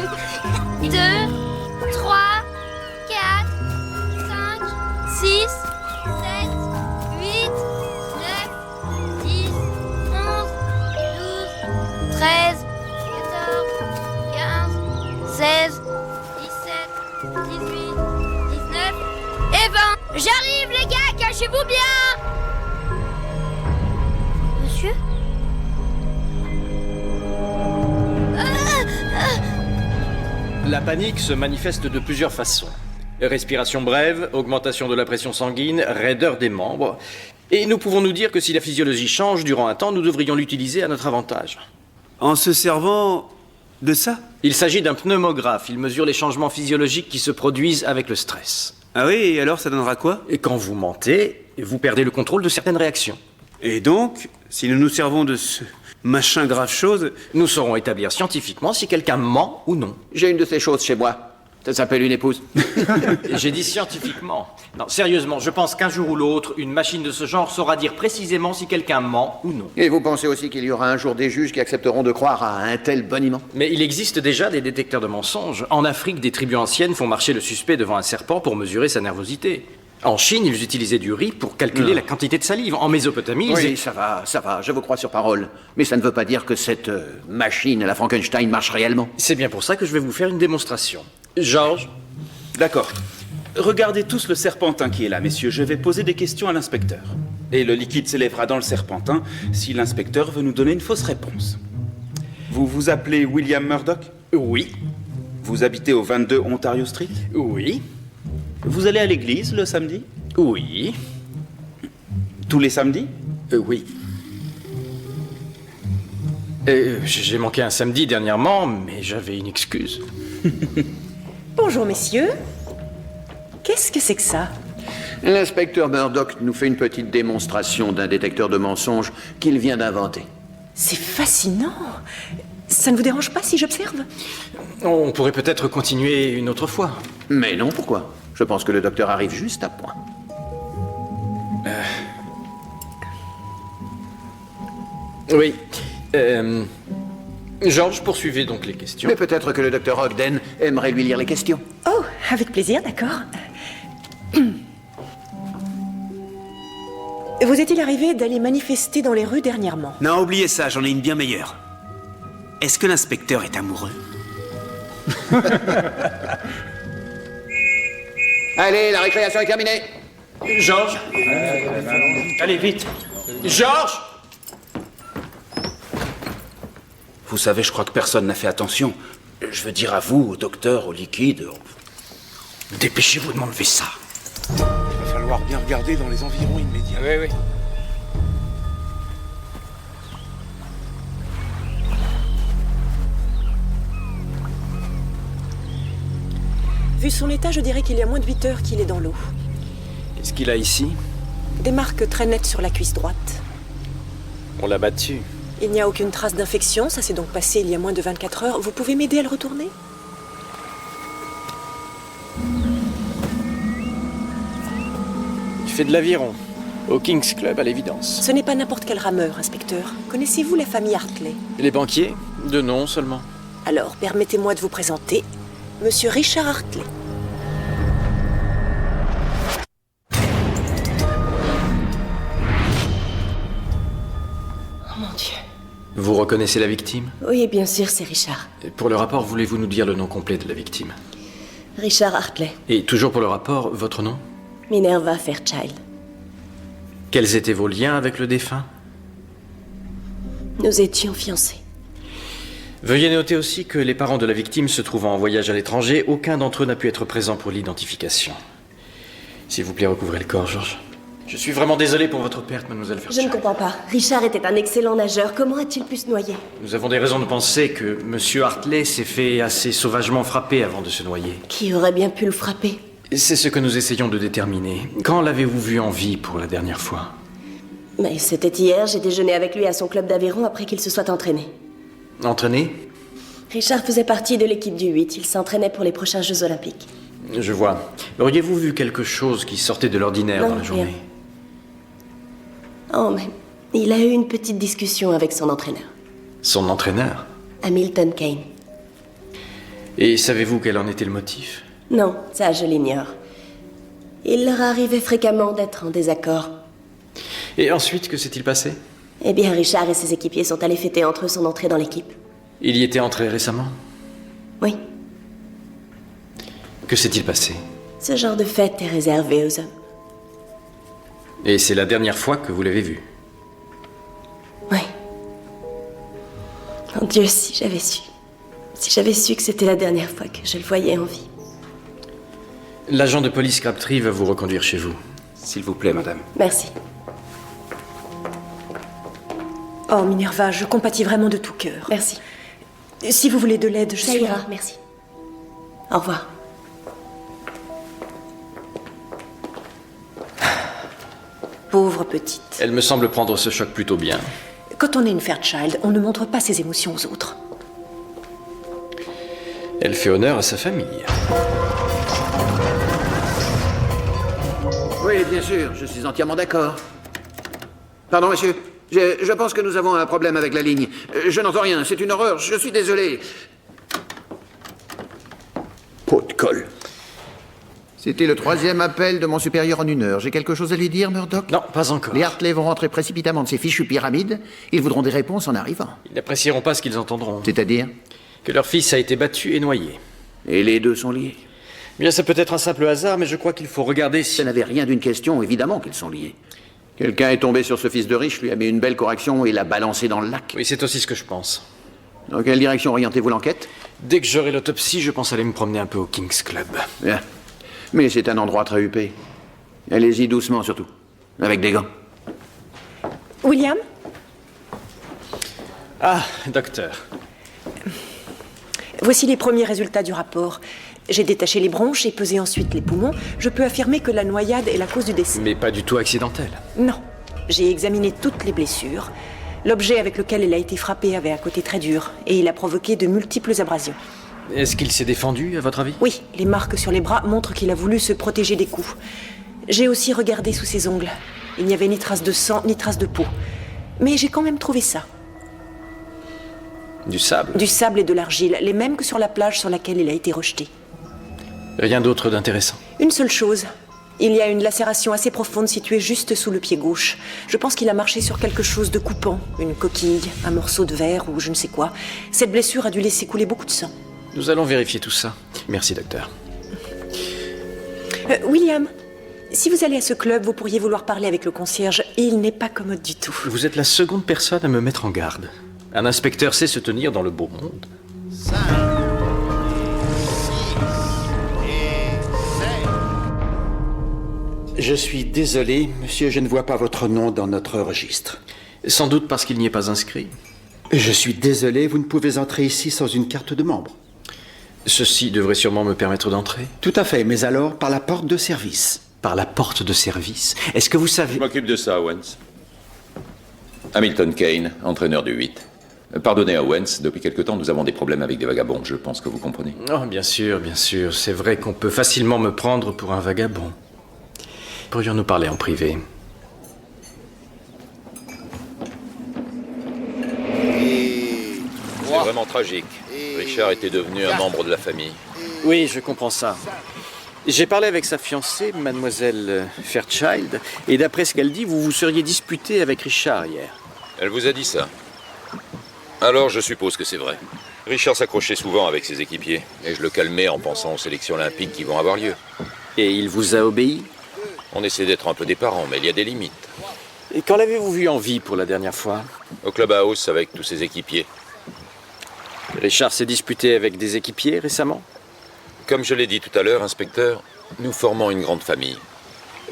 2, 3, 4, 5, 6, 7, 8, 9, 10, 11, 12, 13, 14, 15, 16, 17, 18, 19 et 20. J'arrive les gars, cachez-vous bien. Monsieur? La panique se manifeste de plusieurs façons. Respiration brève, augmentation de la pression sanguine, raideur des membres. Et nous pouvons nous dire que si la physiologie change durant un temps, nous devrions l'utiliser à notre avantage. En se servant de ça? Il s'agit d'un pneumographe. Il mesure les changements physiologiques qui se produisent avec le stress. Ah oui, et alors ça donnera quoi? Et quand vous mentez, vous perdez le contrôle de certaines réactions. Et donc, si nous nous servons de ce machin grave chose... Nous saurons établir scientifiquement si quelqu'un ment ou non. J'ai une de ces choses chez moi. Ça s'appelle une épouse. Et j'ai dit scientifiquement. Non, sérieusement, je pense qu'un jour ou l'autre, une machine de ce genre saura dire précisément si quelqu'un ment ou non. Et vous pensez aussi qu'il y aura un jour des juges qui accepteront de croire à un tel boniment? Mais il existe déjà des détecteurs de mensonges. En Afrique, des tribus anciennes font marcher le suspect devant un serpent pour mesurer sa nervosité. En Chine, ils utilisaient du riz pour calculer la quantité de salive. En Mésopotamie, Oui, ça va, je vous crois sur parole. Mais ça ne veut pas dire que cette machine à la Frankenstein marche réellement. c'est bien pour ça que je vais vous faire une démonstration. Georges, D'accord. Regardez tous le serpentin qui est là, messieurs. Je vais poser des questions à l'inspecteur. Et le liquide s'élèvera dans le serpentin si l'inspecteur veut nous donner une fausse réponse. Vous vous appelez William Murdoch? oui, Vous habitez au 22 Ontario Street? oui, Vous allez à l'église le samedi? oui, Tous les samedis? oui. J'ai manqué un samedi dernièrement, mais j'avais une excuse. Bonjour, messieurs. Qu'est-ce que c'est que ça? L'inspecteur Murdoch nous fait une petite démonstration d'un détecteur de mensonges qu'il vient d'inventer. C'est fascinant. Ça ne vous dérange pas si j'observe? On pourrait peut-être continuer une autre fois. Mais non, pourquoi? Je pense que le docteur arrive juste à point. Oui. Georges, poursuivez donc les questions. Mais peut-être que le docteur Ogden aimerait lui lire les questions. Oh, avec plaisir, d'accord. Vous est-il arrivé d'aller manifester dans les rues dernièrement? Non, oubliez ça, j'en ai une bien meilleure. Est-ce que l'inspecteur est amoureux? Allez, la récréation est terminée. Georges Allez, vite! Georges Vous savez, je crois que personne n'a fait attention. Je veux dire à vous, au docteur, au liquide. Dépêchez-vous de m'enlever ça. Il va falloir bien regarder dans les environs immédiats. Oui, oui. Vu son état, je dirais qu'il y a moins de 8 heures qu'il est dans l'eau. Qu'est-ce qu'il a ici? Des marques très nettes sur la cuisse droite. On l'a battu. Il n'y a aucune trace d'infection, ça s'est donc passé il y a moins de 24 heures. Vous pouvez m'aider à le retourner? Il fait de l'aviron. Au King's Club, à l'évidence. Ce n'est pas n'importe quel rameur, inspecteur. Connaissez-vous la famille Hartley? Les banquiers? De nom seulement. Alors, permettez-moi de vous présenter Monsieur Richard Hartley. Oh mon Dieu. Vous reconnaissez la victime? Oui, bien sûr, c'est Richard. Et pour le rapport, voulez-vous nous dire le nom complet de la victime? Richard Hartley. Et toujours pour le rapport, votre nom? Minerva Fairchild. Quels étaient vos liens avec le défunt? Nous étions fiancés. Veuillez noter aussi que les parents de la victime se trouvant en voyage à l'étranger, aucun d'entre eux n'a pu être présent pour l'identification. S'il vous plaît, recouvrez le corps, Georges. Je suis vraiment désolé pour votre perte, mademoiselle Je Fairchild. ne comprends pas. Richard était un excellent nageur. Comment a-t-il pu se noyer? Nous avons des raisons de penser que Monsieur Hartley s'est fait assez sauvagement frapper avant de se noyer. Qui aurait bien pu le frapper? C'est ce que nous essayons de déterminer. Quand l'avez-vous vu en vie pour la dernière fois? Mais c'était hier, j'ai déjeuné avec lui à son club d'aviron après qu'il se soit entraîné. Entraîné? Richard faisait partie de l'équipe du 8. Il s'entraînait pour les prochains Jeux Olympiques. Je vois. Auriez-vous vu quelque chose qui sortait de l'ordinaire Non, dans la journée? rien. Oh, mais il a eu une petite discussion avec son entraîneur, Son entraîneur? Hamilton Kane. Et savez-vous quel en était le motif? Non, ça je l'ignore. Il leur arrivait fréquemment d'être en désaccord. Et ensuite, que s'est-il passé? Eh bien, Richard et ses équipiers sont allés fêter entre eux son entrée dans l'équipe. Il y était entré récemment? Oui, Que s'est-il passé? ce genre de fête est réservé aux hommes. Et c'est la dernière fois que vous l'avez vu? Oui. Mon Dieu, si j'avais su. Si j'avais su que c'était la dernière fois que je le voyais en vie. L'agent de police Crabtree va vous reconduire chez vous. S'il vous plaît, madame. Merci. Oh, Minerva, je compatis vraiment de tout cœur. Merci. Si vous voulez de l'aide, je Ça suis ira, là. merci. Au revoir. Pauvre petite. Elle me semble prendre ce choc plutôt bien. Quand on est une Fairchild, on ne montre pas ses émotions aux autres. Elle fait honneur à sa famille. Oui, bien sûr, je suis entièrement d'accord. Pardon, monsieur. Je pense que nous avons un problème avec la ligne. Je n'entends rien, c'est une horreur, je suis désolé. Pot de colle. C'était le 3e appel de mon supérieur en 1 heure. J'ai quelque chose à lui dire, Murdoch? Non, pas encore. Les Hartley vont rentrer précipitamment de ces fichues pyramides. Ils voudront des réponses en arrivant. Ils n'apprécieront pas ce qu'ils entendront. C'est-à-dire? Que leur fils a été battu et noyé. Et les deux sont liés. Bien, ça peut être un simple hasard, mais je crois qu'il faut regarder si... Ça n'avait rien d'une question, évidemment qu'ils sont liés. Quelqu'un est tombé sur ce fils de riche, lui a mis une belle correction et l'a balancé dans le lac. Oui, c'est aussi ce que je pense. Dans quelle direction orientez-vous l'enquête? Dès que j'aurai l'autopsie, je pense aller me promener un peu au King's Club. Bien. Mais c'est un endroit très huppé. Allez-y doucement, surtout. Avec des gants. William? Ah, docteur. Voici les premiers résultats du rapport. J'ai détaché les bronches et pesé ensuite les poumons. Je peux affirmer que la noyade est la cause du décès. Mais pas du tout accidentel. Non. J'ai examiné toutes les blessures. L'objet avec lequel elle a été frappée avait un côté très dur et il a provoqué de multiples abrasions. Est-ce qu'il s'est défendu, à votre avis? Oui, les marques sur les bras montrent qu'il a voulu se protéger des coups. J'ai aussi regardé sous ses ongles. Il n'y avait ni trace de sang, ni trace de peau. Mais j'ai quand même trouvé ça. Du sable? Du sable et de l'argile, les mêmes que sur la plage sur laquelle il a été rejeté. Rien d'autre d'intéressant? Une seule chose. Il y a une lacération assez profonde située juste sous le pied gauche. Je pense qu'il a marché sur quelque chose de coupant. Une coquille, un morceau de verre ou je ne sais quoi. Cette blessure a dû laisser couler beaucoup de sang. Nous allons vérifier tout ça. Merci, docteur. William, si vous allez à ce club, vous pourriez vouloir parler avec le concierge. Il n'est pas commode du tout. Vous êtes la seconde personne à me mettre en garde. Un inspecteur sait se tenir dans le beau monde. 5, 6 et 7. Je suis désolé, monsieur, je ne vois pas votre nom dans notre registre. Sans doute parce qu'il n'y est pas inscrit. Je suis désolé, vous ne pouvez entrer ici sans une carte de membre. Ceci devrait sûrement me permettre d'entrer. Tout à fait, mais alors par la porte de service. Par la porte de service? Est-ce que vous savez... Je m'occupe de ça, Owens. Hamilton Kane, entraîneur du 8. Pardonnez, Owens, depuis quelque temps, nous avons des problèmes avec des vagabonds, je pense que vous comprenez. Oh, bien sûr, bien sûr. C'est vrai qu'on peut facilement me prendre pour un vagabond. Pourrions-nous parler en privé? C'est vraiment tragique. Richard était devenu un membre de la famille. Oui, je comprends ça. J'ai parlé avec sa fiancée, mademoiselle Fairchild, et d'après ce qu'elle dit, vous vous seriez disputé avec Richard hier. Elle vous a dit ça? Alors je suppose que c'est vrai. Richard s'accrochait souvent avec ses équipiers, et je le calmais en pensant aux sélections olympiques qui vont avoir lieu. Et il vous a obéi? On essaie d'être un peu des parents, mais il y a des limites. Et quand l'avez-vous vu en vie pour la dernière fois? Au clubhouse avec tous ses équipiers. Richard s'est disputé avec des équipiers récemment? Comme je l'ai dit tout à l'heure, inspecteur, nous formons une grande famille.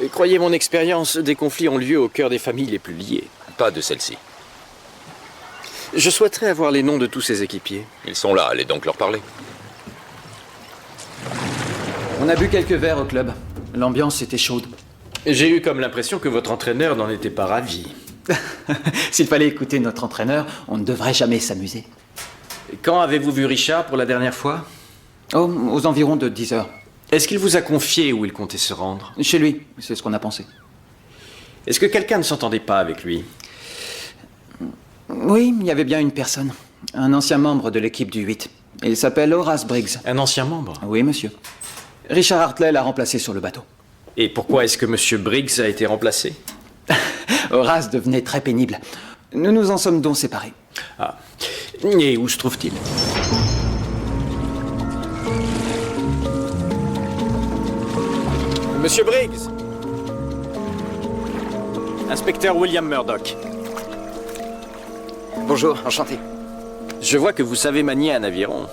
Et croyez mon expérience, des conflits ont lieu au cœur des familles les plus liées. Pas de celle-ci. Je souhaiterais avoir les noms de tous ces équipiers. Ils sont là, allez donc leur parler. On a bu quelques verres au club. L'ambiance était chaude. J'ai eu comme l'impression que votre entraîneur n'en était pas ravi. S'il fallait écouter notre entraîneur, on ne devrait jamais s'amuser. Et quand avez-vous vu Richard pour la dernière fois? Oh, aux environs de 10 heures. Est-ce qu'il vous a confié où il comptait se rendre? Chez lui, c'est ce qu'on a pensé. Est-ce que quelqu'un ne s'entendait pas avec lui? Oui, il y avait bien une personne. Un ancien membre de l'équipe du 8. Il s'appelle Horace Briggs. Un ancien membre? Oui, monsieur. Richard Hartley l'a remplacé sur le bateau. Et pourquoi est-ce que Monsieur Briggs a été remplacé? Horace devenait très pénible. Nous nous en sommes donc séparés. Ah. Et où se trouve-t-il? Monsieur Briggs! Inspecteur William Murdoch. Bonjour, enchanté. Je vois que vous savez manier un aviron.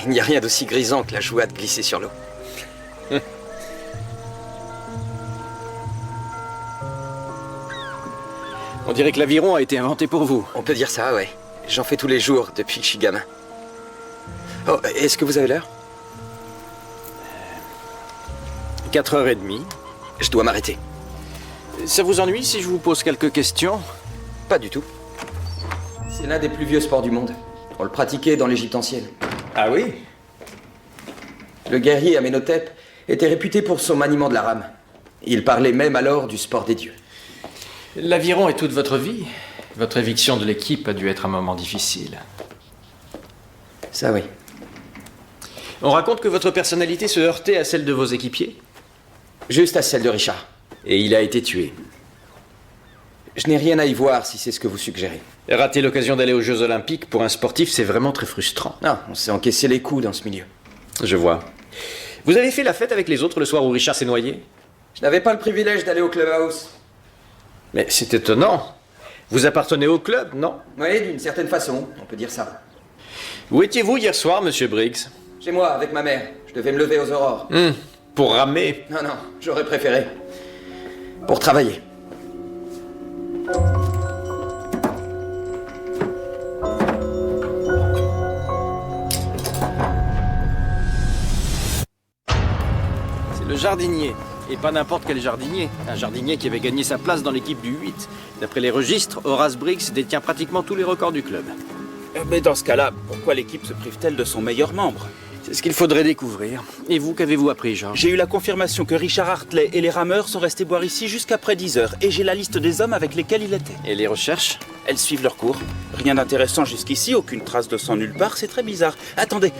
Il n'y a rien d'aussi grisant que la joie de glisser sur l'eau. On dirait que l'aviron a été inventé pour vous. On peut dire ça, ouais. J'en fais tous les jours depuis que je suis gamin. Oh, est-ce que vous avez l'heure? 4h30. Je dois m'arrêter. Ça vous ennuie si je vous pose quelques questions? Pas du tout. C'est l'un des plus vieux sports du monde. On le pratiquait dans l'Égypte ancienne. Ah oui? Le guerrier Amenhotep était réputé pour son maniement de la rame. Il parlait même alors du sport des dieux. L'aviron est toute votre vie. Votre éviction de l'équipe a dû être un moment difficile. Ça, oui. On raconte que votre personnalité se heurtait à celle de vos équipiers? Juste à celle de Richard. Et il a été tué. Je n'ai rien à y voir si c'est ce que vous suggérez. Rater l'occasion d'aller aux Jeux Olympiques pour un sportif, c'est vraiment très frustrant. Ah, on s'est encaissé les coups dans ce milieu. Je vois. Vous avez fait la fête avec les autres le soir où Richard s'est noyé? Je n'avais pas le privilège d'aller au clubhouse. Mais c'est étonnant. Vous appartenez au club, non? Oui, d'une certaine façon, on peut dire ça. Où étiez-vous hier soir, monsieur Briggs? Chez moi, avec ma mère. Je devais me lever aux aurores. Pour ramer? Non, non, j'aurais préféré. Pour travailler. C'est le jardinier. Et pas n'importe quel jardinier. Un jardinier qui avait gagné sa place dans l'équipe du 8. D'après les registres, Horace Briggs détient pratiquement tous les records du club. Mais dans ce cas-là, pourquoi l'équipe se prive-t-elle de son meilleur membre? C'est ce qu'il faudrait découvrir. Et vous, qu'avez-vous appris, George? J'ai eu la confirmation que Richard Hartley et les rameurs sont restés boire ici jusqu'après 10 heures. Et j'ai la liste des hommes avec lesquels il était. Et les recherches? Elles suivent leur cours. Rien d'intéressant jusqu'ici, aucune trace de sang nulle part, c'est très bizarre. Attendez,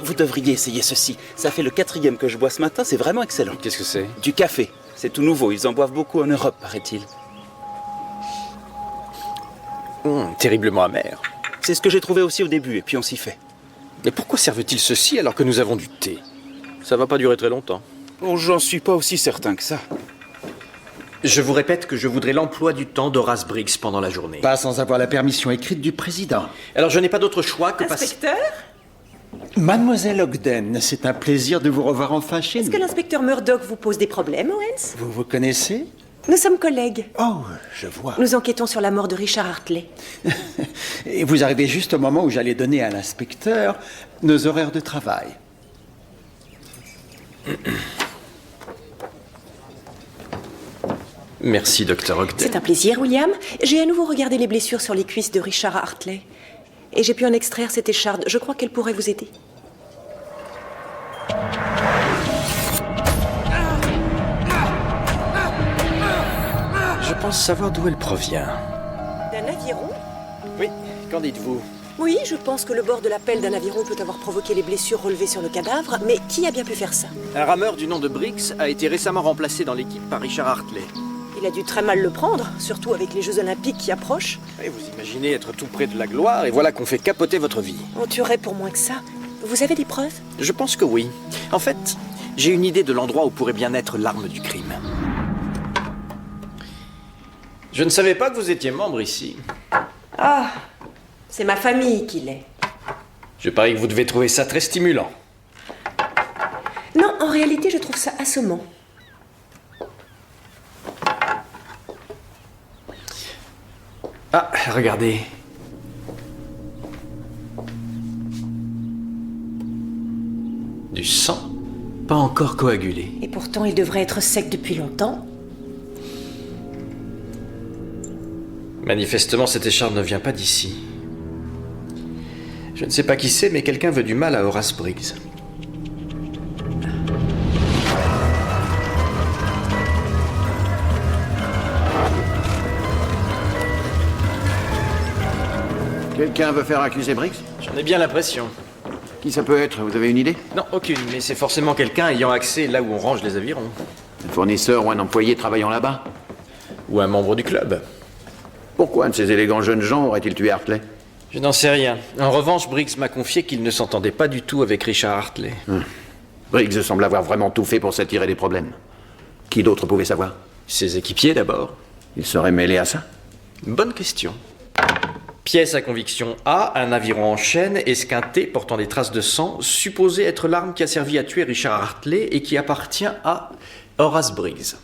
vous devriez essayer ceci. Ça fait le 4e que je bois ce matin, c'est vraiment excellent. Qu'est-ce que c'est? Du café. C'est tout nouveau, ils en boivent beaucoup en Europe, paraît-il. Terriblement amer. C'est ce que j'ai trouvé aussi au début, et puis on s'y fait. Mais pourquoi servent-ils ceci alors que nous avons du thé? Ça va pas durer très longtemps. Oh, j'en suis pas aussi certain que ça. Je vous répète que je voudrais l'emploi du temps d'Horace Briggs pendant la journée. Pas sans avoir la permission écrite du président. Alors je n'ai pas d'autre choix que passer... Inspecteur? Mademoiselle Ogden, c'est un plaisir de vous revoir enfin chez nous. Est-ce que l'inspecteur Murdoch vous pose des problèmes, Owens? Vous vous connaissez? Nous sommes collègues. Oh, je vois. Nous enquêtons sur la mort de Richard Hartley. Et vous arrivez juste au moment où j'allais donner à l'inspecteur nos horaires de travail. Merci, Dr. Ogden. C'est un plaisir, William. J'ai à nouveau regardé les blessures sur les cuisses de Richard Hartley. Et j'ai pu en extraire cette écharde. Je crois qu'elle pourrait vous aider. Je pense savoir d'où elle provient. D'un aviron? Oui, qu'en dites-vous? Oui, je pense que le bord de la pelle d'un aviron peut avoir provoqué les blessures relevées sur le cadavre, mais qui a bien pu faire ça? Un rameur du nom de Briggs a été récemment remplacé dans l'équipe par Richard Hartley. Il a dû très mal le prendre, surtout avec les Jeux Olympiques qui approchent. Et vous imaginez être tout près de la gloire, et voilà qu'on fait capoter votre vie. On tuerait pour moins que ça. Vous avez des preuves? Je pense que oui. En fait, j'ai une idée de l'endroit où pourrait bien être l'arme du crime. Je ne savais pas que vous étiez membre ici. Ah, c'est ma famille qui l'est. Je parie que vous devez trouver ça très stimulant. Non, en réalité, je trouve ça assommant. Ah, regardez. Du sang, pas encore coagulé. Et pourtant, il devrait être sec depuis longtemps. Manifestement, cette écharpe ne vient pas d'ici. Je ne sais pas qui c'est, mais quelqu'un veut du mal à Horace Briggs. Quelqu'un veut faire accuser Briggs? J'en ai bien l'impression. Qui ça peut être? Vous avez une idée? Non, aucune, mais c'est forcément quelqu'un ayant accès là où on range les avirons. Un fournisseur ou un employé travaillant là-bas? Ou un membre du club. Pourquoi un de ces élégants jeunes gens aurait-il tué Hartley? Je n'en sais rien. En revanche, Briggs m'a confié qu'il ne s'entendait pas du tout avec Richard Hartley. Briggs semble avoir vraiment tout fait pour s'attirer des problèmes. Qui d'autre pouvait savoir? Ses équipiers d'abord. Il serait mêlé à ça? Bonne question. Pièce à conviction A, un aviron en chaîne, esquinté, portant des traces de sang, supposé être l'arme qui a servi à tuer Richard Hartley et qui appartient à Horace Briggs.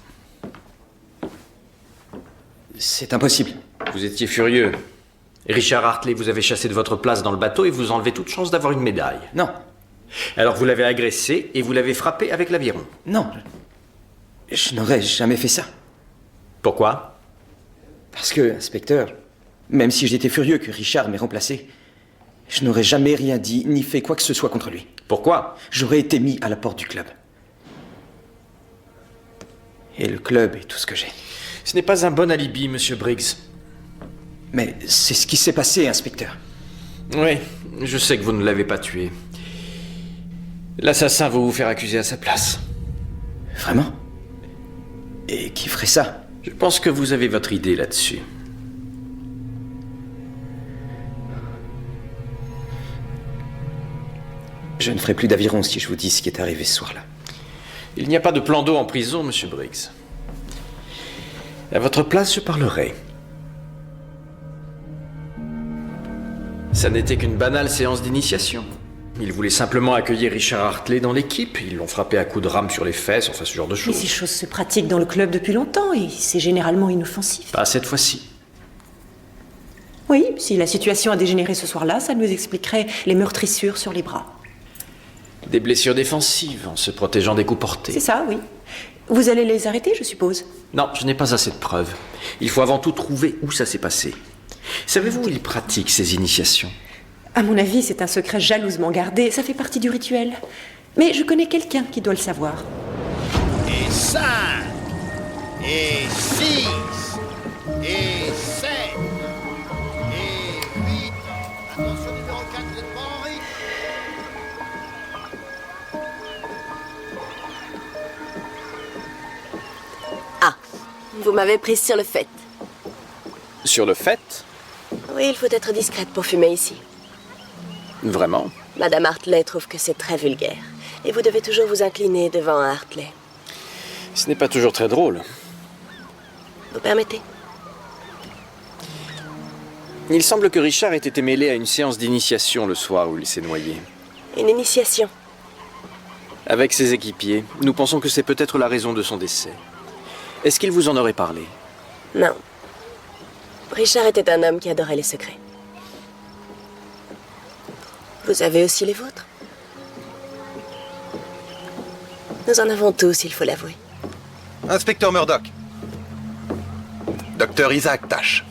C'est impossible. Vous étiez furieux. Richard Hartley vous avez chassé de votre place dans le bateau et vous enlevez toute chance d'avoir une médaille. Non. Alors vous l'avez agressé et vous l'avez frappé avec l'aviron. Non. Je n'aurais jamais fait ça. Pourquoi? Parce que, inspecteur, même si j'étais furieux que Richard m'ait remplacé, je n'aurais jamais rien dit ni fait quoi que ce soit contre lui. Pourquoi? J'aurais été mis à la porte du club. Et le club est tout ce que j'ai. Ce n'est pas un bon alibi, monsieur Briggs. Mais c'est ce qui s'est passé, inspecteur. Oui, je sais que vous ne l'avez pas tué. L'assassin va vous faire accuser à sa place. Vraiment? Et qui ferait ça? Je pense que vous avez votre idée là-dessus. Je ne ferai plus d'aviron si je vous dis ce qui est arrivé ce soir-là. Il n'y a pas de plan d'eau en prison, monsieur Briggs. À votre place, je parlerai. Ça n'était qu'une banale séance d'initiation. Ils voulaient simplement accueillir Richard Hartley dans l'équipe. Ils l'ont frappé à coups de rame sur les fesses, enfin ce genre de Mais choses. ces choses se pratiquent dans le club depuis longtemps et c'est généralement inoffensif. Pas cette fois-ci. Oui, si la situation a dégénéré ce soir-là, ça nous expliquerait les meurtrissures sur les bras. Des blessures défensives, en se protégeant des coups portés. C'est ça, oui. Vous allez les arrêter, je suppose? Non, je n'ai pas assez de preuves. Il faut avant tout trouver où ça s'est passé. Savez-vous où ils pratiquent ces initiations? À mon avis, c'est un secret jalousement gardé. Ça fait partie du rituel. Mais je connais quelqu'un qui doit le savoir. Et 5, et 6, et 7, et 8. Attention, numéro 4, vous n'êtes pas en rythme. Ah, vous m'avez prise sur le fait. Sur le fait? Oui, il faut être discrète pour fumer ici. Vraiment? Madame Hartley trouve que c'est très vulgaire. Et vous devez toujours vous incliner devant un Hartley. Ce n'est pas toujours très drôle. Vous permettez? Il semble que Richard ait été mêlé à une séance d'initiation le soir où il s'est noyé. Une initiation. Avec ses équipiers, nous pensons que c'est peut-être la raison de son décès. Est-ce qu'il vous en aurait parlé? Non. Richard était un homme qui adorait les secrets. Vous avez aussi les vôtres. Nous en avons tous, il faut l'avouer. Inspecteur Murdoch. Docteur Isaac Tash.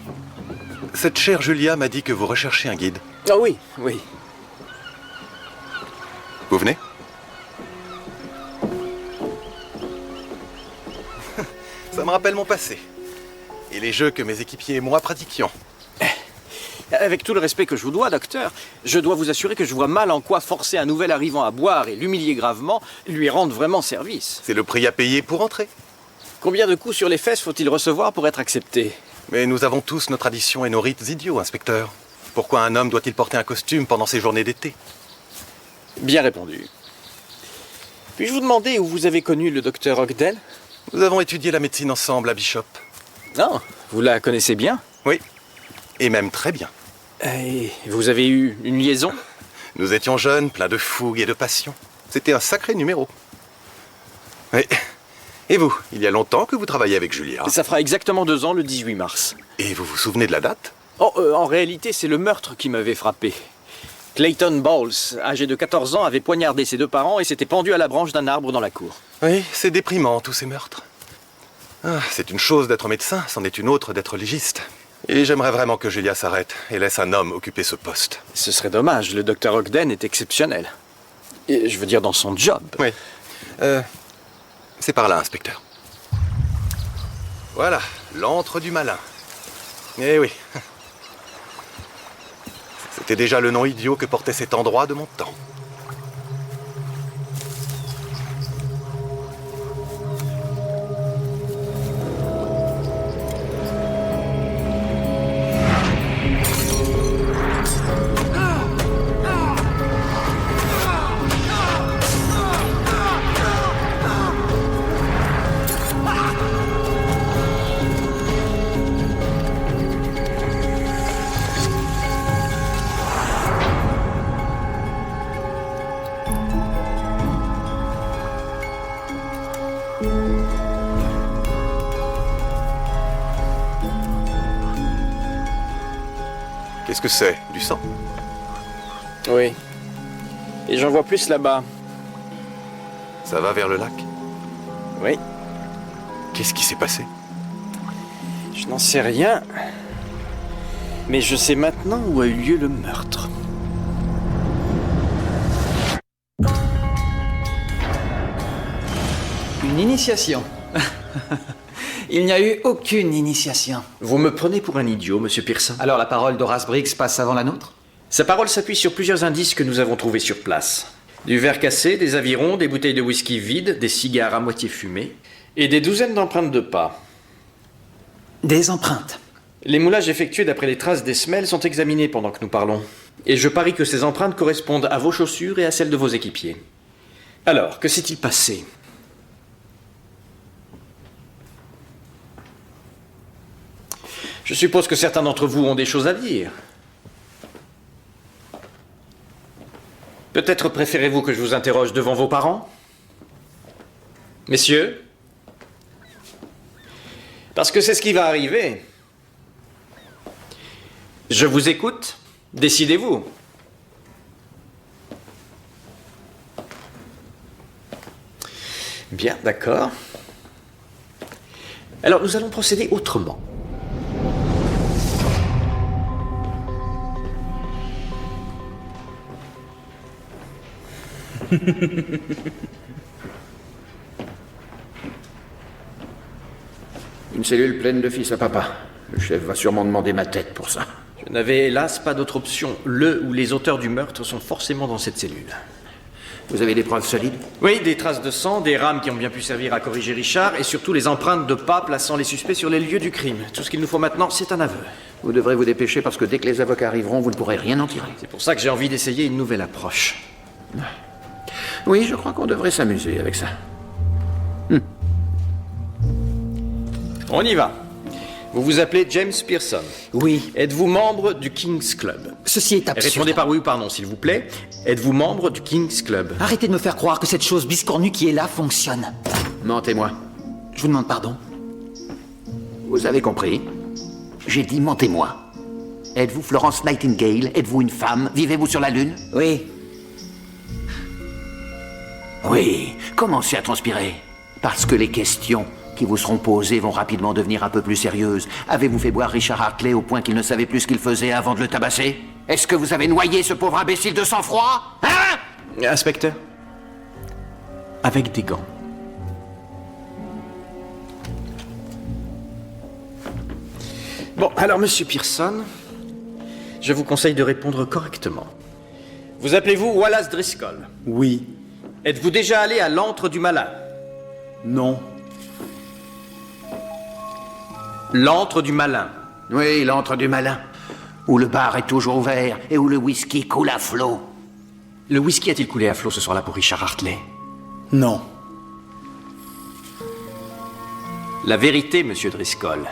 Cette chère Julia m'a dit que vous recherchez un guide. Ah oui, oui. Vous venez? Ça me rappelle mon passé. Et les jeux que mes équipiers et moi pratiquions. Avec tout le respect que je vous dois, docteur, je dois vous assurer que je vois mal en quoi forcer un nouvel arrivant à boire et l'humilier gravement lui rende vraiment service. C'est le prix à payer pour entrer. Combien de coups sur les fesses faut-il recevoir pour être accepté? Mais nous avons tous nos traditions et nos rites idiots, inspecteur. Pourquoi un homme doit-il porter un costume pendant ses journées d'été? Bien répondu. Puis-je vous demander où vous avez connu le docteur Ogden? Nous avons étudié la médecine ensemble à Bishop. Non, vous la connaissez bien? Oui, et même très bien. Et vous avez eu une liaison? Nous étions jeunes, pleins de fougue et de passion. C'était un sacré numéro. Oui. Et vous, il y a longtemps que vous travaillez avec Julia? Ça fera exactement 2 ans, le 18 mars. Et vous vous souvenez de la date? Oh, en réalité, c'est le meurtre qui m'avait frappé. Clayton Bowles, âgé de 14 ans, avait poignardé ses 2 parents et s'était pendu à la branche d'un arbre dans la cour. Oui, c'est déprimant, tous ces meurtres. Ah, c'est une chose d'être médecin, c'en est une autre d'être légiste. Et j'aimerais vraiment que Julia s'arrête et laisse un homme occuper ce poste. Ce serait dommage, le docteur Ogden est exceptionnel. Et je veux dire dans son job. Oui. C'est par là, inspecteur. Voilà, l'antre du malin. Eh oui. C'était déjà le nom idiot que portait cet endroit de mon temps. Qu'est-ce que c'est? Du sang? Oui. Et j'en vois plus là-bas. Ça va vers le lac? Oui. Qu'est-ce qui s'est passé? Je n'en sais rien. Mais je sais maintenant où a eu lieu le meurtre. Une initiation. Il n'y a eu aucune initiation. Vous me prenez pour un idiot, monsieur Pearson? Alors la parole d'Horace Briggs passe avant la nôtre? Sa parole s'appuie sur plusieurs indices que nous avons trouvés sur place. Du verre cassé, des avirons, des bouteilles de whisky vides, des cigares à moitié fumés et des douzaines d'empreintes de pas. Des empreintes. Les moulages effectués d'après les traces des semelles sont examinés pendant que nous parlons. Et je parie que ces empreintes correspondent à vos chaussures et à celles de vos équipiers. Alors, que s'est-il passé? Je suppose que certains d'entre vous ont des choses à dire. Peut-être préférez-vous que je vous interroge devant vos parents? Messieurs? Parce que c'est ce qui va arriver. Je vous écoute. Décidez-vous. Bien, d'accord. Alors, nous allons procéder autrement. Une cellule pleine de fils à papa. Le chef va sûrement demander ma tête pour ça. Je n'avais hélas pas d'autre option. Le ou les auteurs du meurtre sont forcément dans cette cellule. Vous avez des preuves solides? Oui, des traces de sang, des rames qui ont bien pu servir à corriger Richard, et surtout les empreintes de pas plaçant les suspects sur les lieux du crime. Tout ce qu'il nous faut maintenant, c'est un aveu. Vous devrez vous dépêcher parce que dès que les avocats arriveront, vous ne pourrez rien en tirer. C'est pour ça que j'ai envie d'essayer une nouvelle approche. Oui, je crois qu'on devrait s'amuser avec ça. On y va. Vous vous appelez James Pearson. Oui. Êtes-vous membre du King's Club? Ceci est absurde. Répondez par oui ou par non, s'il vous plaît. Êtes-vous membre du King's Club? Arrêtez de me faire croire que cette chose biscornue qui est là fonctionne. Mentez-moi. Je vous demande pardon. Vous avez compris? J'ai dit mentez-moi. Êtes-vous Florence Nightingale? Êtes-vous une femme? Vivez-vous sur la Lune? Oui. Oui. Commencez à transpirer. Parce que les questions qui vous seront posées vont rapidement devenir un peu plus sérieuses. Avez-vous fait boire Richard Hartley au point qu'il ne savait plus ce qu'il faisait avant de le tabasser? Est-ce que vous avez noyé ce pauvre imbécile de sang-froid? Hein? Inspecteur, avec des gants. Bon, alors, monsieur Pearson, je vous conseille de répondre correctement. Vous appelez-vous Wallace Driscoll? Oui. Êtes-vous déjà allé à l'antre du malin? Non. L'antre du malin. Oui, l'antre du malin. Où le bar est toujours ouvert et où le whisky coule à flot. Le whisky a-t-il coulé à flot ce soir-là pour Richard Hartley? Non. La vérité, monsieur Driscoll.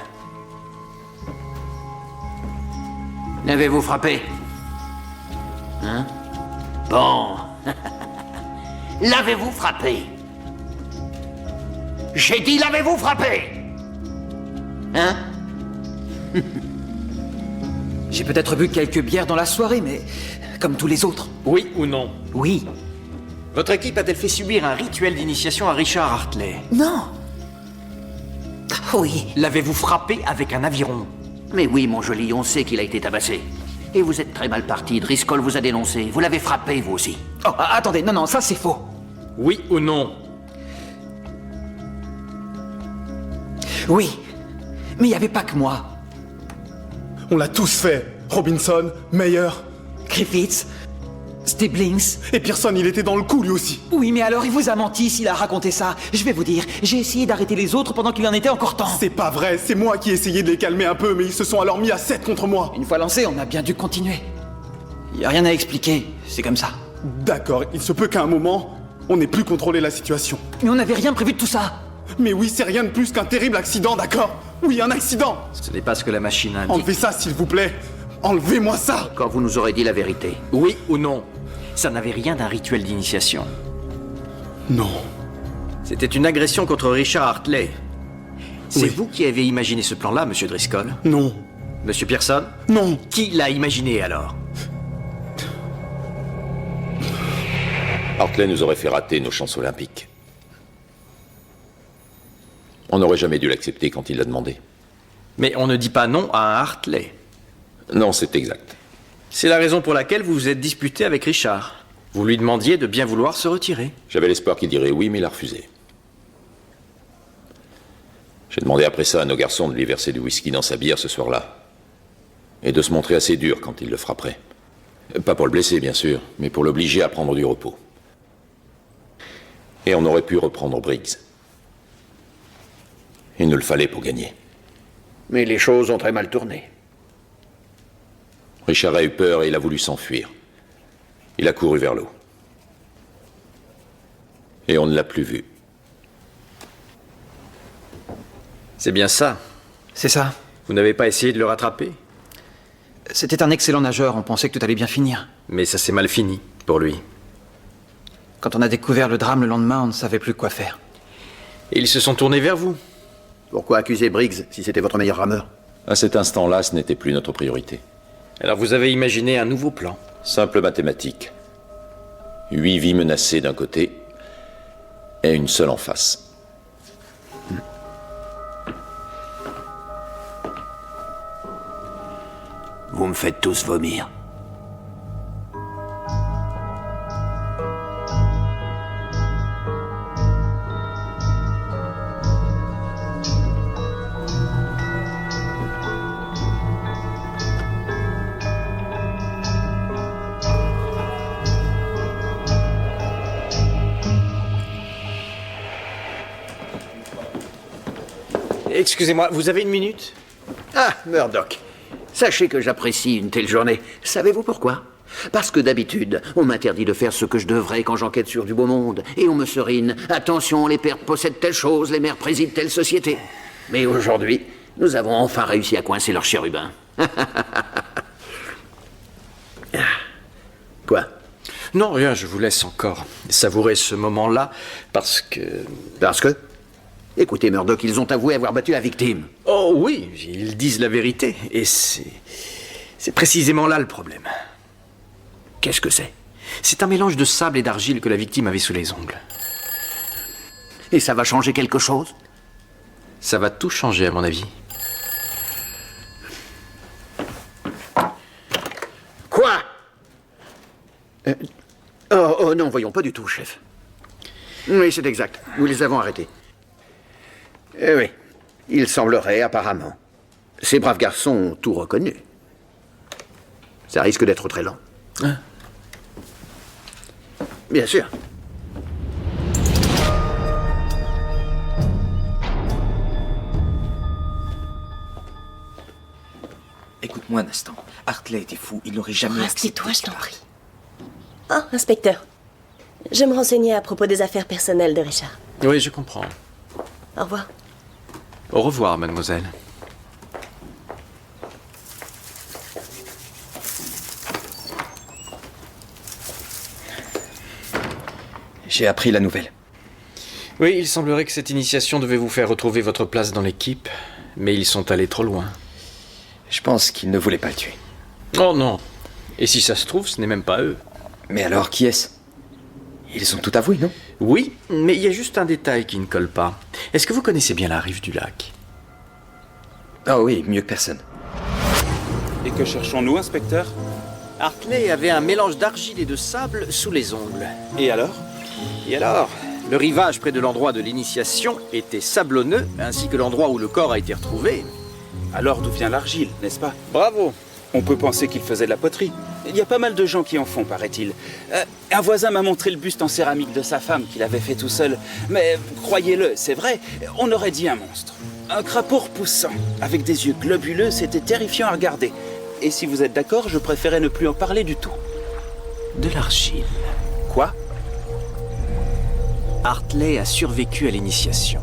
L'avez-vous frappé? Hein? Bon. L'avez-vous frappé? J'ai dit l'avez-vous frappé? Hein? J'ai peut-être bu quelques bières dans la soirée, mais comme tous les autres. Oui ou non? Oui. Votre équipe a-t-elle fait subir un rituel d'initiation à Richard Hartley? Non. Oui. L'avez-vous frappé avec un aviron? Mais oui, mon joli, on sait qu'il a été tabassé. Et vous êtes très mal parti. Driscoll vous a dénoncé. Vous l'avez frappé, vous aussi. Oh, attendez, non, ça c'est faux. Oui ou non? Oui. Mais il n'y avait pas que moi. On l'a tous fait. Robinson, Meyer, Griffiths, Stiblings. Et Pearson, il était dans le coup lui aussi. Oui, mais alors il vous a menti s'il a raconté ça. Je vais vous dire, j'ai essayé d'arrêter les autres pendant qu'il en était encore temps. C'est pas vrai, c'est moi qui ai essayé de les calmer un peu, mais ils se sont alors mis à 7 contre moi. Une fois lancé, on a bien dû continuer. Il n'y a rien à expliquer, c'est comme ça. D'accord, il se peut qu'à un moment, on n'ait plus contrôlé la situation. Mais on n'avait rien prévu de tout ça. Mais oui, c'est rien de plus qu'un terrible accident, d'accord? Oui, un accident. Ce n'est pas ce que la machine indique. Enlevez ça, s'il vous plaît. Enlevez-moi ça. Quand vous nous aurez dit la vérité. Oui ou non? Ça n'avait rien d'un rituel d'initiation. Non. C'était une agression contre Richard Hartley. C'est Oui. vous qui avez imaginé ce plan-là, monsieur Driscoll? Non. Monsieur Pearson? Non. Qui l'a imaginé alors? Hartley nous aurait fait rater nos chances olympiques. On n'aurait jamais dû l'accepter quand il l'a demandé. Mais on ne dit pas non à un Hartley. Non, c'est exact. C'est la raison pour laquelle vous vous êtes disputé avec Richard. Vous lui demandiez de bien vouloir se retirer. J'avais l'espoir qu'il dirait oui, mais il a refusé. J'ai demandé après ça à nos garçons de lui verser du whisky dans sa bière ce soir-là. Et de se montrer assez dur quand il le frapperait. Pas pour le blesser, bien sûr, mais pour l'obliger à prendre du repos. Et on aurait pu reprendre Briggs. Il nous le fallait pour gagner. Mais les choses ont très mal tourné. Richard a eu peur et il a voulu s'enfuir. Il a couru vers l'eau. Et on ne l'a plus vu. C'est bien ça. C'est ça. Vous n'avez pas essayé de le rattraper? C'était un excellent nageur, on pensait que tout allait bien finir. Mais ça s'est mal fini, pour lui. Quand on a découvert le drame le lendemain, on ne savait plus quoi faire. Et ils se sont tournés vers vous. Pourquoi accuser Briggs si c'était votre meilleur rameur? À cet instant-là, ce n'était plus notre priorité. Alors vous avez imaginé un nouveau plan? Simple mathématique. 8 vies menacées d'un côté et une seule en face. Vous me faites tous vomir. Excusez-moi, vous avez une minute? Ah, Murdoch. Sachez que j'apprécie une telle journée. Savez-vous pourquoi? Parce que d'habitude, on m'interdit de faire ce que je devrais quand j'enquête sur du beau monde. Et on me serine. Attention, les pères possèdent telle chose, les mères président telle société. Mais aujourd'hui, nous avons enfin réussi à coincer leur chérubin. Quoi? Non, rien, je vous laisse encore savourer ce moment-là, parce que... Parce que? Écoutez, Murdoch, ils ont avoué avoir battu la victime. Oh oui, ils disent la vérité, et c'est précisément là le problème. Qu'est-ce que c'est? C'est un mélange de sable et d'argile que la victime avait sous les ongles. Et ça va changer quelque chose? Ça va tout changer, à mon avis. Quoi? Oh non, voyons, pas du tout, chef. Oui, c'est exact. Nous les avons arrêtés. Oui, il semblerait, apparemment. Ces braves garçons ont tout reconnu. Ça risque d'être très lent. Hein? Bien sûr. Écoute-moi un instant. Hartley était fou, il n'aurait jamais accepté. Tais-toi, je t'en prie. Ah, inspecteur. Je me renseignais à propos des affaires personnelles de Richard. Oui, je comprends. Au revoir. Au revoir, mademoiselle. J'ai appris la nouvelle. Oui, il semblerait que cette initiation devait vous faire retrouver votre place dans l'équipe, mais ils sont allés trop loin. Je pense qu'ils ne voulaient pas le tuer. Oh non. Et si ça se trouve, ce n'est même pas eux. Mais alors, qui est-ce? Ils ont tout avoué, non? Oui, mais il y a juste un détail qui ne colle pas. Est-ce que vous connaissez bien la rive du lac? Ah oui, mieux que personne. Et que cherchons-nous, inspecteur? Hartley avait un mélange d'argile et de sable sous les ongles. Et alors? Et alors, le rivage près de l'endroit de l'initiation était sablonneux, ainsi que l'endroit où le corps a été retrouvé. Alors d'où vient l'argile, n'est-ce pas? Bravo. On peut penser qu'il faisait de la poterie. Il y a pas mal de gens qui en font, paraît-il. Un voisin m'a montré le buste en céramique de sa femme qu'il avait fait tout seul. Mais croyez-le, c'est vrai, on aurait dit un monstre. Un crapaud repoussant, avec des yeux globuleux, c'était terrifiant à regarder. Et si vous êtes d'accord, je préférais ne plus en parler du tout. De l'argile. Quoi? Hartley a survécu à l'initiation.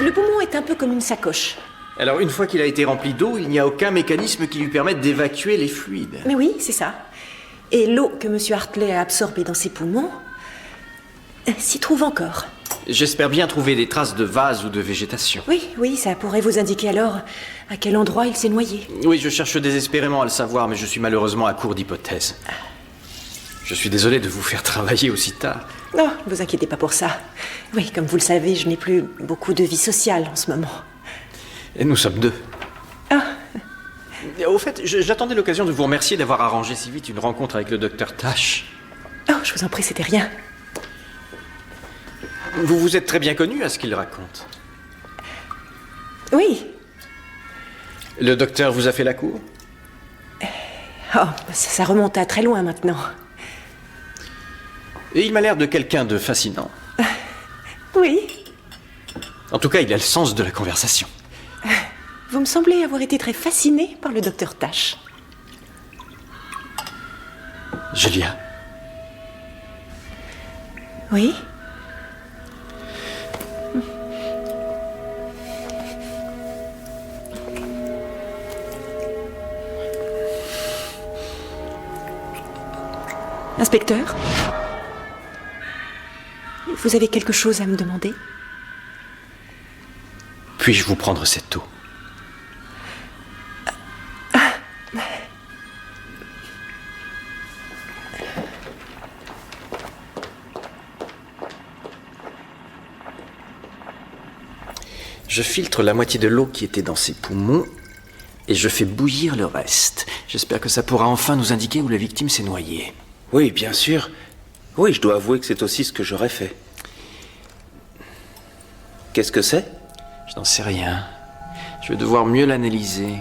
Le poumon est un peu comme une sacoche. Alors, une fois qu'il a été rempli d'eau, il n'y a aucun mécanisme qui lui permette d'évacuer les fluides. Mais oui, c'est ça. Et l'eau que M. Hartley a absorbée dans ses poumons s'y trouve encore. J'espère bien trouver des traces de vase ou de végétation. Oui, ça pourrait vous indiquer alors à quel endroit il s'est noyé. Oui, je cherche désespérément à le savoir, mais je suis malheureusement à court d'hypothèses. Je suis désolé de vous faire travailler aussi tard. Non, ne vous inquiétez pas pour ça. Oui, comme vous le savez, je n'ai plus beaucoup de vie sociale en ce moment. Et nous sommes deux. Ah. Au fait, j'attendais l'occasion de vous remercier d'avoir arrangé si vite une rencontre avec le docteur Tash. Oh, je vous en prie, c'était rien. Vous vous êtes très bien connu à ce qu'il raconte. Oui. Le docteur vous a fait la cour? Oh, ça remonte à très loin maintenant. Et il m'a l'air de quelqu'un de fascinant. Oui. En tout cas, il a le sens de la conversation. Vous me semblez avoir été très fasciné par le docteur Tash. Julia. Oui. Inspecteur, vous avez quelque chose à me demander? Puis-je vous prendre cette eau? Je filtre la moitié de l'eau qui était dans ses poumons et je fais bouillir le reste. J'espère que ça pourra enfin nous indiquer où la victime s'est noyée. Oui, bien sûr. Oui, je dois avouer que c'est aussi ce que j'aurais fait. Qu'est-ce que c'est? Je n'en sais rien. Je vais devoir mieux l'analyser.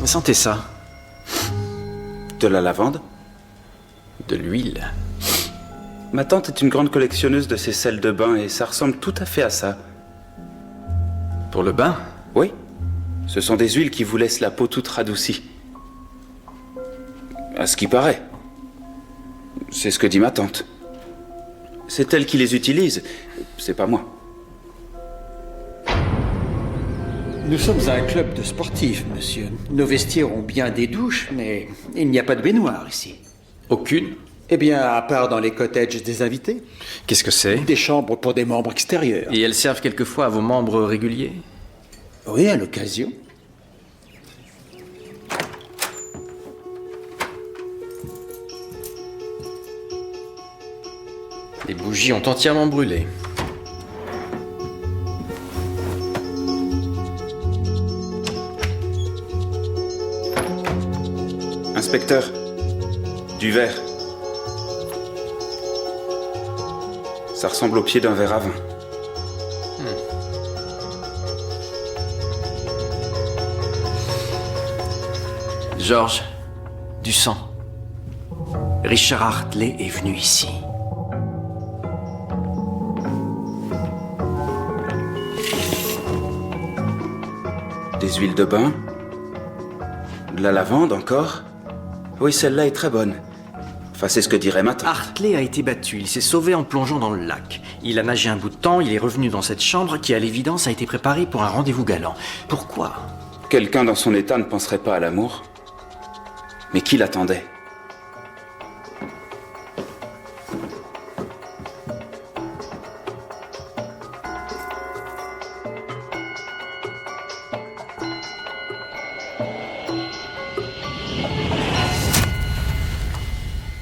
Sentez ça. De la lavande? De l'huile. Ma tante est une grande collectionneuse de ces sels de bain et ça ressemble tout à fait à ça. Pour le bain? Oui. Ce sont des huiles qui vous laissent la peau toute radoucie. À ce qui paraît. C'est ce que dit ma tante. C'est elle qui les utilise, c'est pas moi. Nous sommes un club de sportifs, monsieur. Nos vestiaires ont bien des douches, mais il n'y a pas de baignoire ici. Aucune? Eh bien, à part dans les cottages des invités. Qu'est-ce que c'est? Des chambres pour des membres extérieurs. Et elles servent quelquefois à vos membres réguliers? Oui, à l'occasion. Les bougies ont entièrement brûlé. Inspecteur, du verre. Ça ressemble au pied d'un verre à vin. George, du sang. Richard Hartley est venu ici. Des huiles de bain. De la lavande encore. Oui, celle-là est très bonne. Enfin, c'est ce que dirait ma tante. Hartley a été battu. Il s'est sauvé en plongeant dans le lac. Il a nagé un bout de temps, il est revenu dans cette chambre qui, à l'évidence, a été préparée pour un rendez-vous galant. Pourquoi? Quelqu'un dans son état ne penserait pas à l'amour. Mais qui l'attendait?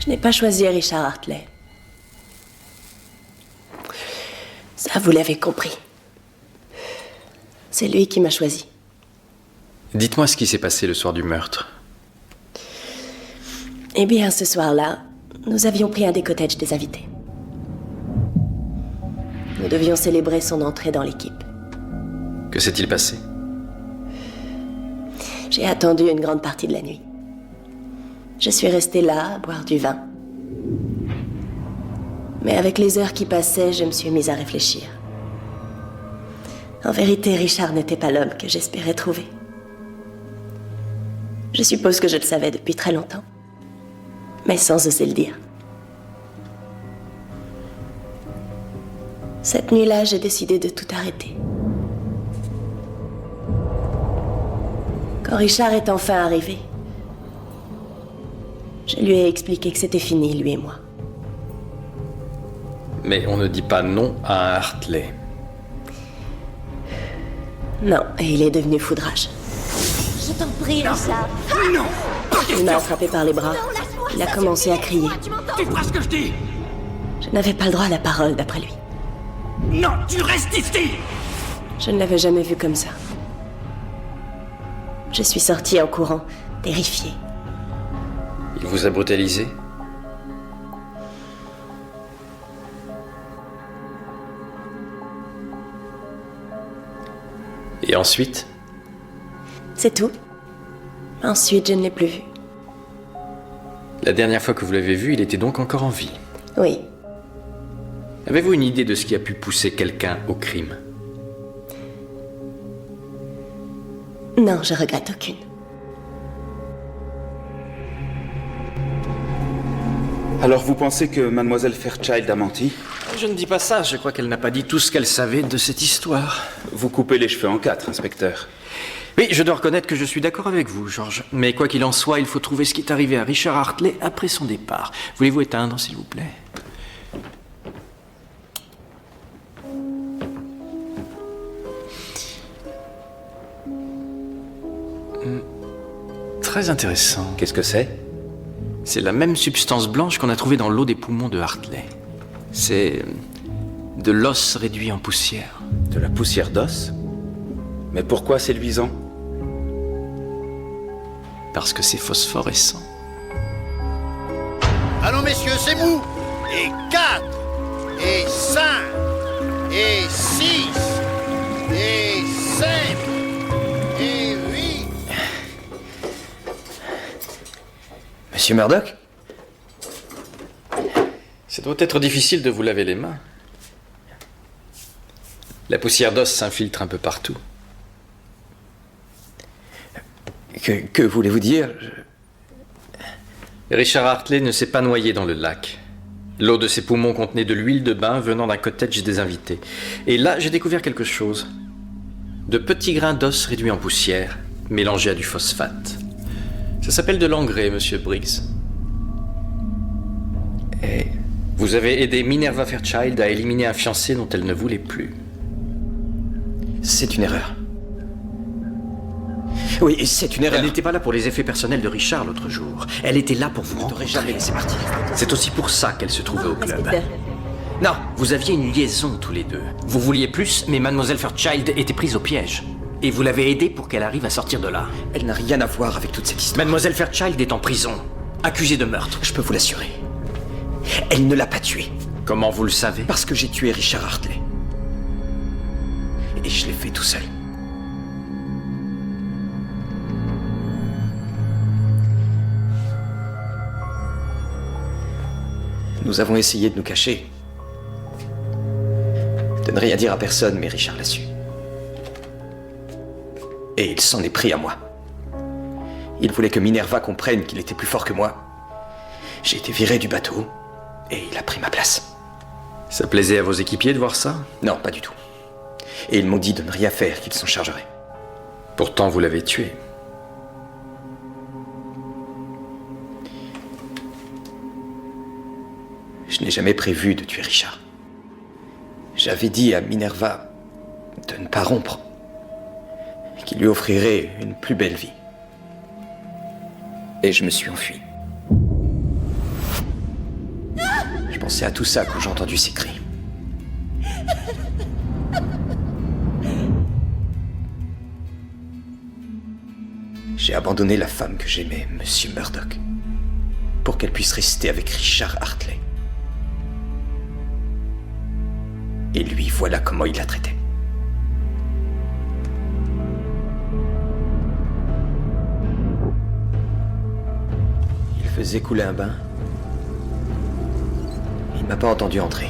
Je n'ai pas choisi Richard Hartley. Ça, vous l'avez compris. C'est lui qui m'a choisi. Dites-moi ce qui s'est passé le soir du meurtre. Eh bien, ce soir-là, nous avions pris un des cottages des invités. Nous devions célébrer son entrée dans l'équipe. Que s'est-il passé? J'ai attendu une grande partie de la nuit. Je suis restée là, à boire du vin. Mais avec les heures qui passaient, je me suis mise à réfléchir. En vérité, Richard n'était pas l'homme que j'espérais trouver. Je suppose que je le savais depuis très longtemps. mais sans oser le dire. Cette nuit-là, j'ai décidé de tout arrêter. Quand Richard est enfin arrivé, je lui ai expliqué que c'était fini, lui et moi. Mais on ne dit pas non à un Hartley. Non, et il est devenu foudrage. Je t'en prie, Richard. Non. Il m'a attrapé par les bras. Il a commencé à crier. Tu feras ce que je dis. Je n'avais pas le droit à la parole, d'après lui. Non, tu restes ici. Je ne l'avais jamais vu comme ça. Je suis sortie en courant, terrifiée. Il vous a brutalisé? Et ensuite? C'est tout. Ensuite, je ne l'ai plus vu. La dernière fois que vous l'avez vu, il était donc encore en vie. Oui. Avez-vous une idée de ce qui a pu pousser quelqu'un au crime? Non, je regrette aucune. Alors vous pensez que Mademoiselle Fairchild a menti? Je ne dis pas ça, je crois qu'elle n'a pas dit tout ce qu'elle savait de cette histoire. Vous coupez les cheveux en 4, inspecteur. Oui, je dois reconnaître que je suis d'accord avec vous, George. Mais quoi qu'il en soit, il faut trouver ce qui est arrivé à Richard Hartley après son départ. Voulez-vous éteindre, s'il vous plaît? Très intéressant. Qu'est-ce que c'est? C'est la même substance blanche qu'on a trouvée dans l'eau des poumons de Hartley. C'est de l'os réduit en poussière. De la poussière d'os? Mais pourquoi c'est luisant? Parce que c'est phosphorescent. Allons, messieurs, c'est mou. Et 4, et 5, et 6, et 7, et 8. Monsieur Murdoch? Ça doit être difficile de vous laver les mains. La poussière d'os s'infiltre un peu partout. Que voulez-vous dire? Richard Hartley ne s'est pas noyé dans le lac. L'eau de ses poumons contenait de l'huile de bain venant d'un cottage des invités. Et là, j'ai découvert quelque chose. De petits grains d'os réduits en poussière, mélangés à du phosphate. Ça s'appelle de l'engrais, monsieur Briggs. Et vous avez aidé Minerva Fairchild à éliminer un fiancé dont elle ne voulait plus. C'est une erreur. Oui, c'est une erreur. Elle n'était pas là pour les effets personnels de Richard l'autre jour. Elle était là pour vous rencontrer. Jamais laissé partir. C'est aussi pour ça qu'elle se trouvait au club. Inspecteur. Non, vous aviez une liaison tous les deux. Vous vouliez plus, mais Mademoiselle Fairchild était prise au piège. Et vous l'avez aidée pour qu'elle arrive à sortir de là. Elle n'a rien à voir avec toute cette histoire. Mademoiselle Fairchild est en prison, accusée de meurtre. Je peux vous l'assurer. Elle ne l'a pas tué. Comment vous le savez? Parce que j'ai tué Richard Hartley. Et je l'ai fait tout seul. Nous avons essayé de nous cacher. De ne rien dire à personne, mais Richard l'a su. Et il s'en est pris à moi. Il voulait que Minerva comprenne qu'il était plus fort que moi. J'ai été viré du bateau, et il a pris ma place. Ça plaisait à vos équipiers de voir ça? Non, pas du tout. Et ils m'ont dit de ne rien faire, qu'ils s'en chargeraient. Pourtant, vous l'avez tué. Je n'ai jamais prévu de tuer Richard. J'avais dit à Minerva de ne pas rompre, qu'il lui offrirait une plus belle vie. Et je me suis enfui. Je pensais à tout ça quand j'ai entendu ces cris. J'ai abandonné la femme que j'aimais, Monsieur Murdoch, pour qu'elle puisse rester avec Richard Hartley. Et lui, voilà comment il la traitait. Il faisait couler un bain. Il ne m'a pas entendu entrer.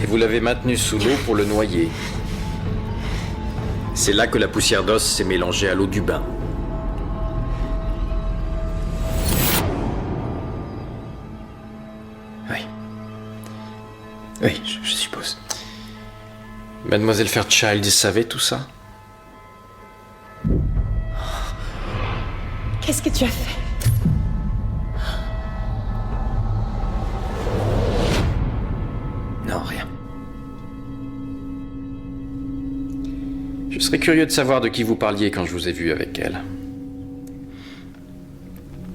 Et vous l'avez maintenu sous l'eau pour le noyer. C'est là que la poussière d'os s'est mélangée à l'eau du bain. Oui. Oui, je suppose. Mademoiselle Fairchild savait tout ça? Qu'est-ce que tu as fait? Non, rien. Je serais curieux de savoir de qui vous parliez quand je vous ai vu avec elle.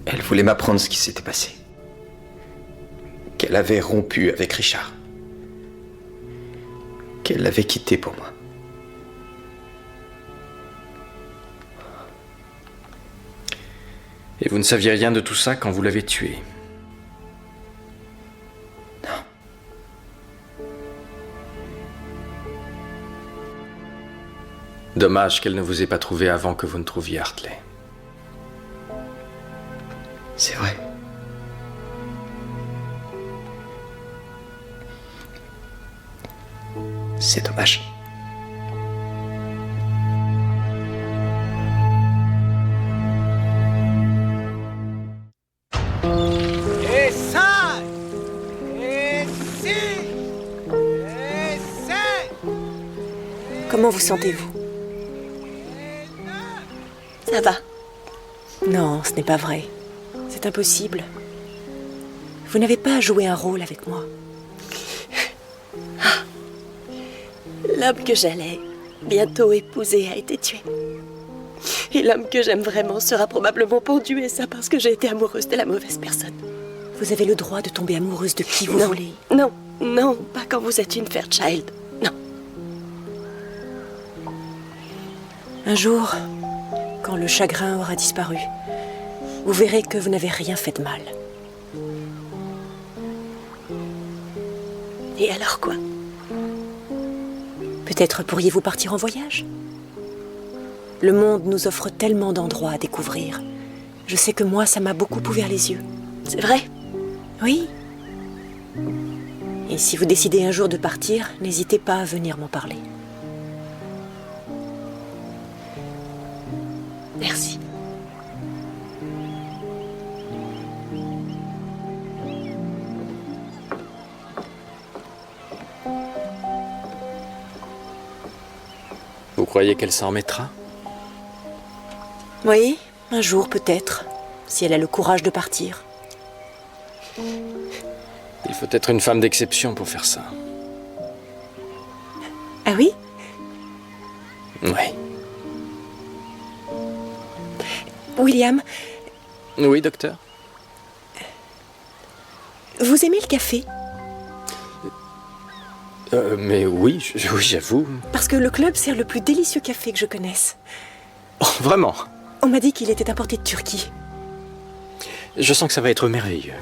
Elle voulait m'apprendre ce qui s'était passé. Qu'elle avait rompu avec Richard. Qu'elle l'avait quitté pour moi. Et vous ne saviez rien de tout ça quand vous l'avez tué? Dommage qu'elle ne vous ait pas trouvé avant que vous ne trouviez Hartley. C'est vrai. C'est dommage. Et 5, et 6, et 7. Comment vous sentez-vous? Ça va. Non, ce n'est pas vrai. C'est impossible. Vous n'avez pas à jouer un rôle avec moi. L'homme que j'allais bientôt épouser a été tué. Et l'homme que j'aime vraiment sera probablement pendu, et ça parce que j'ai été amoureuse de la mauvaise personne. Vous avez le droit de tomber amoureuse de qui vous Non, voulez. non, non, pas quand vous êtes une Fairchild. Non. Un jour, quand le chagrin aura disparu, vous verrez que vous n'avez rien fait de mal. Et alors quoi? Peut-être pourriez-vous partir en voyage? Le monde nous offre tellement d'endroits à découvrir. Je sais que moi, ça m'a beaucoup ouvert les yeux. C'est vrai? Oui. Et si vous décidez un jour de partir, n'hésitez pas à venir m'en parler. Merci. Vous croyez qu'elle s'en remettra? Oui, un jour peut-être, si elle a le courage de partir. Il faut être une femme d'exception pour faire ça. Ah oui? Oui. William, Oui, docteur? vous aimez le café? Mais oui, oui, j'avoue. Parce que le club sert le plus délicieux café que je connaisse. Oh, vraiment? On m'a dit qu'il était importé de Turquie. Je sens que ça va être merveilleux.